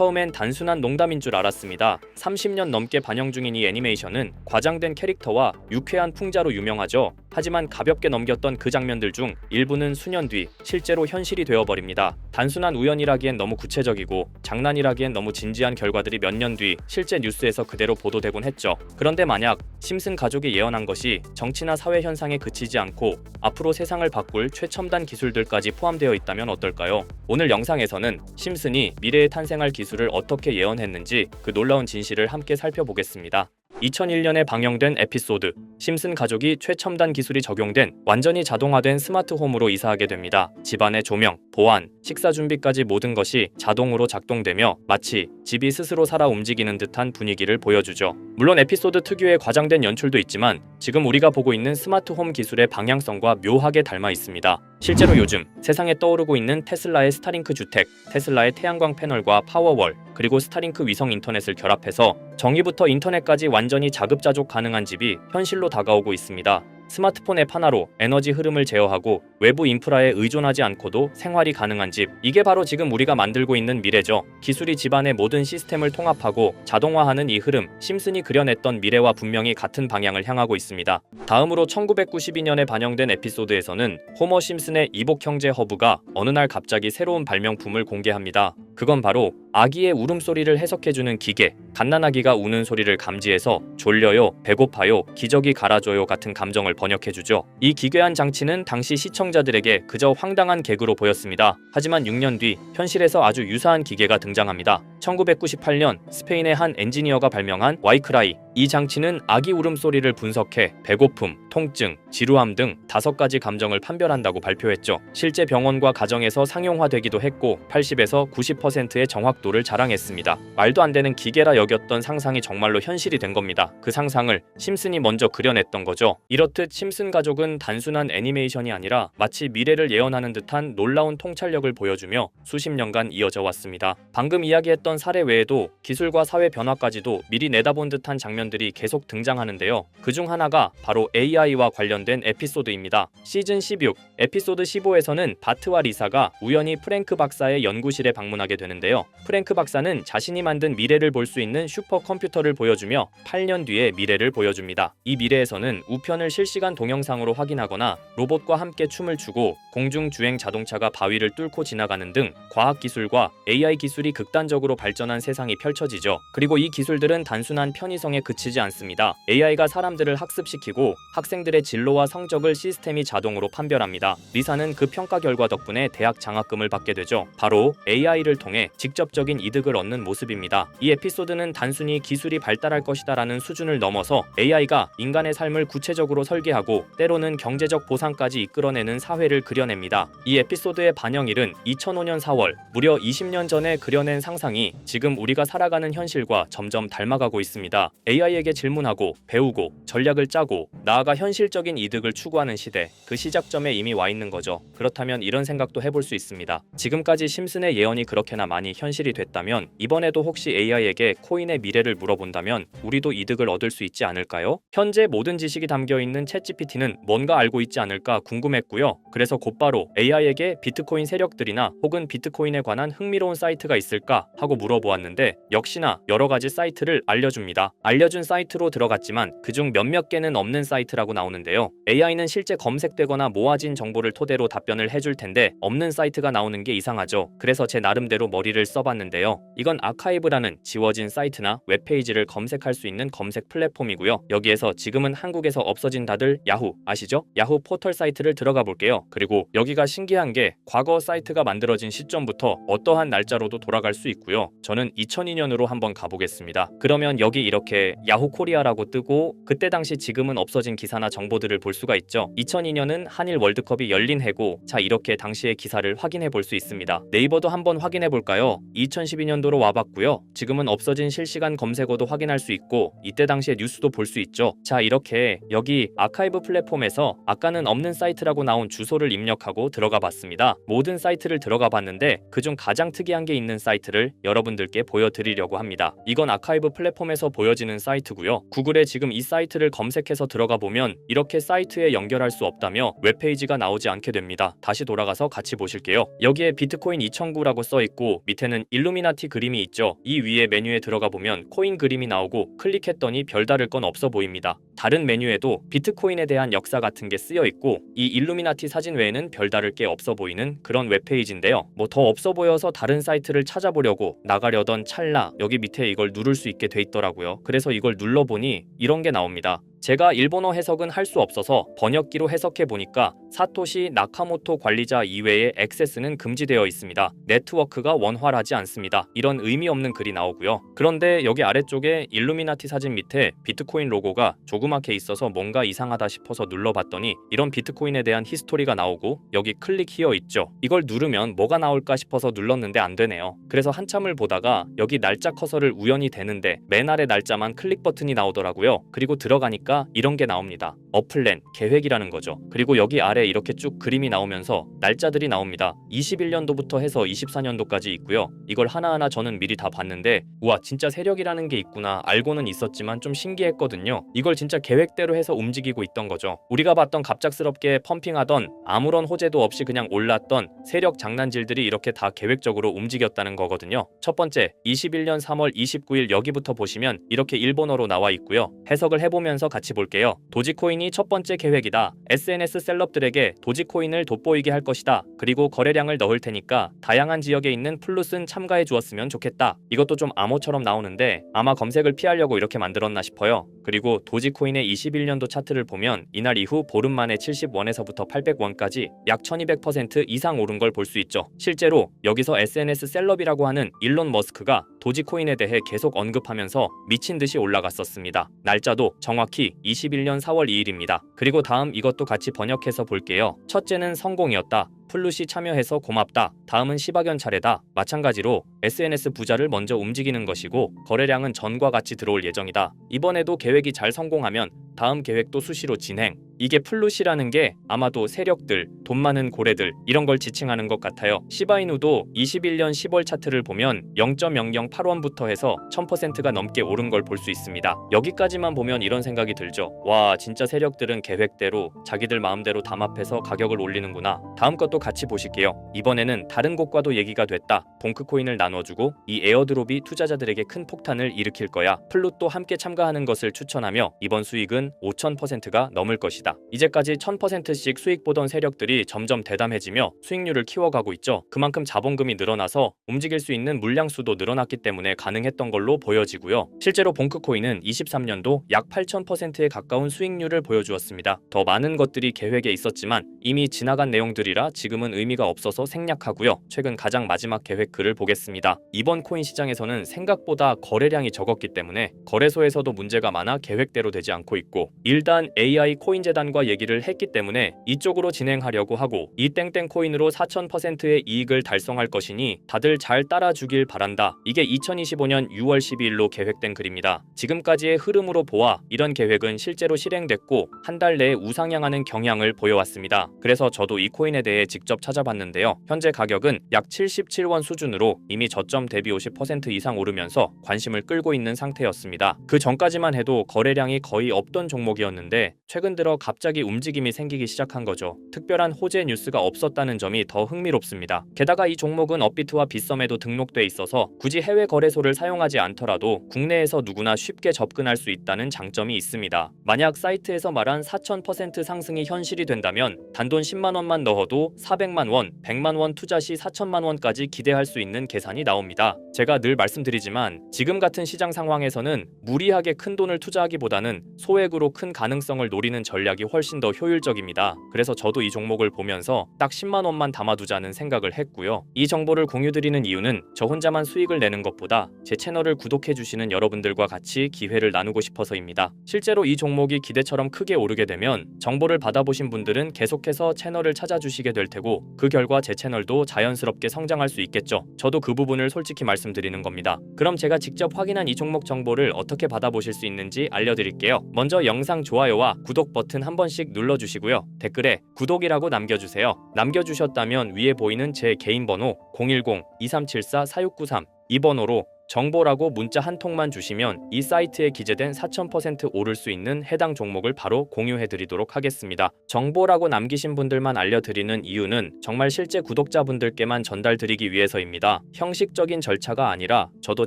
처음엔 단순한 농담인 줄 알았습니다. 30년 넘게 반영 중인 이 애니메이션은 과장된 캐릭터와 유쾌한 풍자로 유명하죠. 하지만 가볍게 넘겼던 그 장면들 중 일부는 수년 뒤 실제로 현실이 되어버립니다. 단순한 우연이라기엔 너무 구체적이고 장난이라기엔 너무 진지한 결과들이 몇 년 뒤 실제 뉴스에서 그대로 보도되곤 했죠. 그런데 만약 심슨 가족이 예언한 것이 정치나 사회 현상에 그치지 않고 앞으로 세상을 바꿀 최첨단 기술들까지 포함되어 있다면 어떨까요? 오늘 영상에서는 심슨이 미래에 탄생할 기술을 어떻게 예언했는지 그 놀라운 진실을 함께 살펴보겠습니다. 2001년에 방영된 에피소드 심슨 가족이 최첨단 기술이 적용된 완전히 자동화된 스마트홈으로 이사하게 됩니다. 집안의 조명, 보안, 식사 준비까지 모든 것이 자동으로 작동되며 마치 집이 스스로 살아 움직이는 듯한 분위기를 보여주죠. 물론 에피소드 특유의 과장된 연출도 있지만 지금 우리가 보고 있는 스마트홈 기술의 방향성과 묘하게 닮아 있습니다. 실제로 요즘 세상에 떠오르고 있는 테슬라의 스타링크 주택, 테슬라의 태양광 패널과 파워월, 그리고 스타링크 위성 인터넷을 결합해서 전기부터 인터넷까지 완전히 자급자족 가능한 집이 현실로 다가오고 있습니다. 스마트폰 앱 하나로 에너지 흐름을 제어하고 외부 인프라에 의존하지 않고도 생활이 가능한 집, 이게 바로 지금 우리가 만들고 있는 미래죠. 기술이 집안의 모든 시스템을 통합하고 자동화하는 이 흐름, 심슨이 그려냈던 미래와 분명히 같은 방향을 향하고 있습니다. 다음으로 1992년에 반영된 에피소드에서는 호머 심슨의 이복 형제 허브가 어느 날 갑자기 새로운 발명품을 공개합니다. 그건 바로 아기의 울음소리를 해석해주는 기계, 갓난아기가 우는 소리를 감지해서 졸려요, 배고파요, 기저귀 갈아줘요 같은 감정을 번역해주죠. 이 기괴한 장치는 당시 시청자들에게 그저 황당한 개그로 보였습니다. 하지만 6년 뒤 현실에서 아주 유사한 기계가 등장합니다. 1998년 스페인의 한 엔지니어가 발명한 와이크라이. 이 장치는 아기 울음소리를 분석해 배고픔, 통증, 지루함 등 5가지 감정을 판별한다고 발표했죠. 실제 병원과 가정에서 상용화되기도 했고 80에서 90%의 정확도를 자랑했습니다. 말도 안 되는 기계라 여겼던 상상이 정말로 현실이 된 겁니다. 그 상상을 심슨이 먼저 그려냈던 거죠. 이렇듯 심슨 가족은 단순한 애니메이션이 아니라 마치 미래를 예언하는 듯한 놀라운 통찰력을 보여주며 수십 년간 이어져 왔습니다. 방금 이야기했던 사례 외에도 기술과 사회 변화까지도 미리 내다본 듯한 장면들이 계속 등장하는데요. 그중 하나가 바로 AI와 관련된 에피소드입니다. 시즌 16, 에피소드 15에서는 바트와 리사가 우연히 프랭크 박사의 연구실에 방문하게 되는데요. 프랭크 박사는 자신이 만든 미래를 볼 수 있는 슈퍼컴퓨터를 보여주며 8년 뒤의 미래를 보여줍니다. 이 미래에서는 우편을 실시간 동영상으로 확인하거나 로봇과 함께 춤을 추고 공중주행 자동차가 바위를 뚫고 지나가는 등 과학기술과 AI 기술이 극단적으로 발전한 세상이 펼쳐지죠. 그리고 이 기술들은 단순한 편의성에 그치지 않습니다. AI가 사람들을 학습시키고 학생들의 진로와 성적을 시스템이 자동으로 판별합니다. 리사는 그 평가 결과 덕분에 대학 장학금을 받게 되죠. 바로 AI를 통해 직접적인 이득을 얻는 모습입니다. 이 에피소드는 단순히 기술이 발달할 것이다라는 수준을 넘어서 AI가 인간의 삶을 구체적으로 설계하고 때로는 경제적 보상까지 이끌어내는 사회를 그려냅니다. 이 에피소드의 반영일은 2005년 4월, 무려 20년 전에 그려낸 상상이 지금 우리가 살아가는 현실과 점점 닮아가고 있습니다. AI에게 질문하고 배우고 전략을 짜고 나아가 현실적인 이득을 추구하는 시대, 그 시작점에 이미 와 있는 거죠. 그렇다면 이런 생각도 해볼 수 있습니다. 지금까지 심슨의 예언이 그렇게나 많이 현실이 됐다면 이번에도 혹시 AI에게 코인의 미래를 물어본다면 우리도 이득을 얻을 수 있지 않을까요? 현재 모든 지식이 담겨있는 챗GPT는 뭔가 알고 있지 않을까 궁금했고요. 그래서 곧바로 AI에게 비트코인 세력들이나 혹은 비트코인에 관한 흥미로운 사이트가 있을까 하고 물어보았는데 역시나 여러가지 사이트를 알려줍니다. 알려준 사이트로 들어갔지만 그중 몇몇 개는 없는 사이트라고 나오는데요. AI는 실제 검색되거나 모아진 정보를 토대로 답변을 해줄 텐데 없는 사이트가 나오는 게 이상하죠. 그래서 제 나름대로 머리를 써봤는데요. 이건 아카이브라는 지워진 사이트나 웹페이지를 검색할 수 있는 검색 플랫폼이고요. 여기에서 지금은 한국에서 없어진 다들 야후 아시죠? 야후 포털 사이트를 들어가 볼게요. 그리고 여기가 신기한 게 과거 사이트가 만들어진 시점부터 어떠한 날짜로도 돌아갈 수 있고요. 저는 2002년으로 한번 가보겠습니다. 그러면 여기 이렇게 야후 코리아라고 뜨고 그때 당시 지금은 없어진 기사나 정보들을 볼 수가 있죠. 2002년은 한일 월드컵이 열린 해고, 자 이렇게 당시의 기사를 확인해 볼 수 있습니다. 네이버도 한번 확인해 볼까요? 2012년도로 와봤고요. 지금은 없어진 실시간 검색어도 확인할 수 있고 이때 당시의 뉴스도 볼 수 있죠. 자 이렇게 여기 아카이브 플랫폼에서 아까는 없는 사이트라고 나온 주소를 입력하고 들어가 봤습니다. 모든 사이트를 들어가 봤는데 그중 가장 특이한 게 있는 사이트를 여러분들께 보여드리려고 합니다. 이건 아카이브 플랫폼에서 보여지는 사이트 사이트고요. 구글에 지금 이 사이트를 검색해서 들어가 보면 이렇게 사이트에 연결할 수 없다며 웹페이지가 나오지 않게 됩니다. 다시 돌아가서 같이 보실게요. 여기에 비트코인 2009라고 써있고 밑에는 일루미나티 그림이 있죠. 이 위에 메뉴에 들어가 보면 코인 그림이 나오고 클릭했더니 별다를 건 없어 보입니다. 다른 메뉴에도 비트코인에 대한 역사 같은 게 쓰여 있고 이 일루미나티 사진 외에는 별다를 게 없어 보이는 그런 웹페이지인데요. 뭐 더 없어 보여서 다른 사이트를 찾아보려고 나가려던 찰나 여기 밑에 이걸 누를 수 있게 돼 있더라고요. 그래서 이걸 눌러보니 이런 게 나옵니다. 제가 일본어 해석은 할 수 없어서 번역기로 해석해 보니까 사토시 나카모토 관리자 이외의 액세스는 금지되어 있습니다. 네트워크가 원활하지 않습니다. 이런 의미 없는 글이 나오고요. 그런데 여기 아래쪽에 일루미나티 사진 밑에 비트코인 로고가 조그맣게 있어서 뭔가 이상하다 싶어서 눌러봤더니 이런 비트코인에 대한 히스토리가 나오고 여기 클릭 히어 있죠. 이걸 누르면 뭐가 나올까 싶어서 눌렀는데 안 되네요. 그래서 한참을 보다가 여기 날짜 커서를 우연히 대는데 맨 아래 날짜만 클릭 버튼이 나오더라고요. 그리고 들어가니까 이런 게 나옵니다. 어플랜, 계획이라는 거죠. 그리고 여기 아래 이렇게 쭉 그림이 나오면서 날짜들이 나옵니다. 21년도부터 해서 24년도까지 있고요. 이걸 하나하나 저는 미리 다 봤는데 우와 진짜 세력이라는 게 있구나 알고는 있었지만 좀 신기했거든요. 이걸 진짜 계획대로 해서 움직이고 있던 거죠. 우리가 봤던 갑작스럽게 펌핑하던 아무런 호재도 없이 그냥 올랐던 세력 장난질들이 이렇게 다 계획적으로 움직였다는 거거든요. 첫 번째 21년 3월 29일 여기부터 보시면 이렇게 일본어로 나와 있고요. 해석을 해보면서 같이 볼게요. 도지코인이 첫 번째 계획이다. SNS 셀럽들에게 도지코인을 돋보이게 할 것이다. 그리고 거래량을 넣을 테니까 다양한 지역에 있는 플룻은 참가해 주었으면 좋겠다. 이것도 좀 암호처럼 나오는데 아마 검색을 피하려고 이렇게 만들었나 싶어요. 그리고 도지코인의 21년도 차트를 보면 이날 이후 보름 만에 70원에서부터 800원까지 약 1200% 이상 오른 걸 볼 수 있죠. 실제로 여기서 SNS 셀럽이라고 하는 일론 머스크가 도지코인에 대해 계속 언급하면서 미친 듯이 올라갔었습니다. 날짜도 정확히 21년 4월 2일입니다. 그리고 다음 이것도 같이 번역해서 볼게요. 첫째는 성공이었다. 플룻이 참여해서 고맙다. 다음은 시바견 차례다. 마찬가지로 SNS 부자를 먼저 움직이는 것이고 거래량은 전과 같이 들어올 예정이다. 이번에도 계획이 잘 성공하면 다음 계획도 수시로 진행. 이게 플룻이라는 게 아마도 세력들, 돈 많은 고래들 이런 걸 지칭하는 것 같아요. 시바이누도 21년 10월 차트를 보면 0.008원부터 해서 1000%가 넘게 오른 걸 볼 수 있습니다. 여기까지만 보면 이런 생각이 들죠. 와 진짜 세력들은 계획대로 자기들 마음대로 담합해서 가격을 올리는구나. 다음 것도 같이 보실게요. 이번에는 다른 곳과도 얘기가 됐다. 봉크코인을 나눠주고 이 에어드롭이 투자자들에게 큰 폭탄을 일으킬 거야. 플룻도 함께 참가하는 것을 추천하며 이번 수익은 5000%가 넘을 것이다. 이제까지 1000%씩 수익 보던 세력들이 점점 대담해지며 수익률을 키워가고 있죠. 그만큼 자본금이 늘어나서 움직일 수 있는 물량수도 늘어났기 때문에 가능했던 걸로 보여지고요. 실제로 봉크코인은 23년도 약 8000%에 가까운 수익률을 보여주었습니다. 더 많은 것들이 계획에 있었지만 이미 지나간 내용들이라 지금은 의미가 없어서 생략하고요. 최근 가장 마지막 계획 글을 보겠습니다. 이번 코인 시장에서는 생각보다 거래량이 적었기 때문에 거래소에서도 문제가 많아 계획대로 되지 않고 있고 일단 AI 코인 재단과 얘기를 했기 때문에 이쪽으로 진행하려고 하고 이 땡땡 코인으로 4000%의 이익을 달성할 것이니 다들 잘 따라주길 바란다. 이게 2025년 6월 12일로 계획된 글입니다. 지금까지의 흐름으로 보아 이런 계획은 실제로 실행됐고 한 달 내에 우상향하는 경향을 보여왔습니다. 그래서 저도 이 코인에 대해 직접 찾아봤는데요. 현재 가격은 약 77원 수준으로 이미 저점 대비 50% 이상 오르면서 관심을 끌고 있는 상태였습니다. 그 전까지만 해도 거래량이 거의 없던 종목이었는데 최근 들어 갑자기 움직임이 생기기 시작한 거죠. 특별한 호재 뉴스가 없었다는 점이 더 흥미롭습니다. 게다가 이 종목은 업비트와 빗썸에도 등록돼 있어서 굳이 해외 거래소를 사용하지 않더라도 국내에서 누구나 쉽게 접근할 수 있다는 장점이 있습니다. 만약 사이트에서 말한 4000% 상승이 현실이 된다면 단돈 10만 원만 넣어도 400만 원, 100만 원 투자 시 4천만 원까지 기대할 수 있는 계산이 나옵니다. 제가 늘 말씀드리지만 지금 같은 시장 상황에서는 무리하게 큰 돈을 투자하기보다는 소액으로 큰 가능성을 노리는 전략이 훨씬 더 효율적입니다. 그래서 저도 이 종목을 보면서 딱 10만 원만 담아두자는 생각을 했고요. 이 정보를 공유드리는 이유는 저 혼자만 수익을 내는 것보다 제 채널을 구독해주시는 여러분들과 같이 기회를 나누고 싶어서입니다. 실제로 이 종목이 기대처럼 크게 오르게 되면 정보를 받아보신 분들은 계속해서 채널을 찾아주시게 될 테고 그 결과 제 채널도 자연스럽게 성장할 수 있겠죠. 저도 그 부분을 솔직히 말씀드리는 겁니다. 그럼 제가 직접 확인한 이 종목 정보를 어떻게 받아보실 수 있는지 알려드릴게요. 먼저 영상 좋아요와 구독 버튼 한 번씩 눌러주시고요. 댓글에 구독이라고 남겨주세요. 남겨주셨다면 위에 보이는 제 개인 번호 010-2374-4693 이 번호로 정보라고 문자 한 통만 주시면 이 사이트에 기재된 4000% 오를 수 있는 해당 종목을 바로 공유해드리도록 하겠습니다. 정보라고 남기신 분들만 알려드리는 이유는 정말 실제 구독자분들께만 전달드리기 위해서입니다. 형식적인 절차가 아니라 저도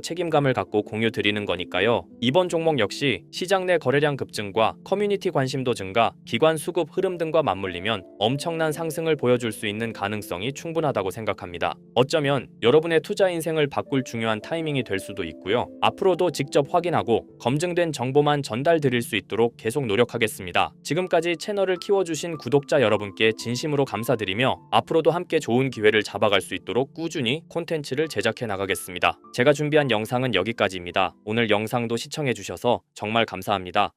책임감을 갖고 공유드리는 거니까요. 이번 종목 역시 시장 내 거래량 급증과 커뮤니티 관심도 증가, 기관 수급 흐름 등과 맞물리면 엄청난 상승을 보여줄 수 있는 가능성이 충분하다고 생각합니다. 어쩌면 여러분의 투자 인생을 바꿀 중요한 타이밍이 될 수도 있고요. 앞으로도 직접 확인하고 검증된 정보만 전달드릴 수 있도록 계속 노력하겠습니다. 지금까지 채널을 키워주신 구독자 여러분께 진심으로 감사드리며 앞으로도 함께 좋은 기회를 잡아갈 수 있도록 꾸준히 콘텐츠를 제작해 나가겠습니다. 제가 준비한 영상은 여기까지입니다. 오늘 영상도 시청해주셔서 정말 감사합니다.